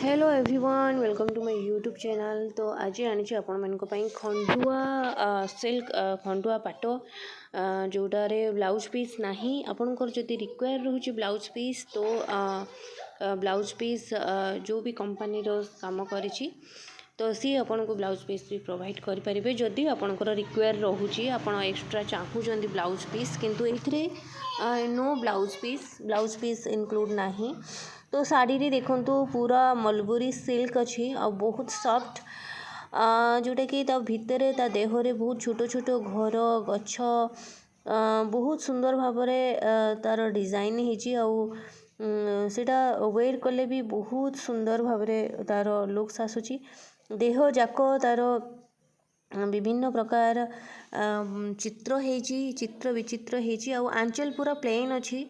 Hello everyone welcome to my YouTube channel. तो आज आनी आपण मान खंडुआ सिल्क खंडुआ पाट जोटारे ब्लाउज पीस नाही आपणकर जदि रिक्वायर रोचे ब्लाउज पीस तो ब्लाउज पीस जो भी कंपनी काम करी तो सी आपन को ब्लाउज पीस भी प्रोवाइड करें जदि आपणकर रिक्वायर रोचे आपण एक्स्ट्रा चाहूँ ब्लाउज पीस किंतु ये नो ब्लाउज पीस इनक्लूड नहीं। तो साड़ी रे देखंतु पूरा मलबरी सिल्क अच्छी आ बहुत सॉफ्ट जोटा कि ता भितर ता देहरे बहुत छोट छोट घर गछ बहुत सुंदर भाव तार डिजाइन होटा वेयर कले भी बहुत सुंदर भाव तार लुक्स आसूची देह जाक तार विभिन्न प्रकार चित्र हेची चित्र विचित्र हेची आ आंचल पूरा प्लेन अच्छी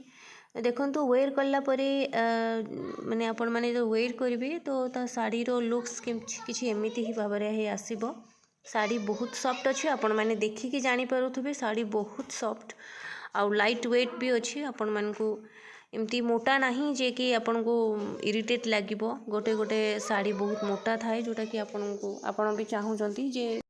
देखो वेयर कला परे माने आपण माने जो वेयर करेंगे तो ता शाड़ी रो लुक्स किसी एमती ही भाव आसब। शाड़ी बहुत सॉफ्ट अच्छी आपण माने देखिकी जानी पारुथबे शाड़ी बहुत सॉफ्ट आउ लाइट वेट भी अच्छी आपण मान को एमती मोटा नहीं जे कि आपण को इरिटेट लागिबो गोटे गोटे शाड़ी बहुत मोटा थाए जोटा कि आपण भी चाहूँगी जे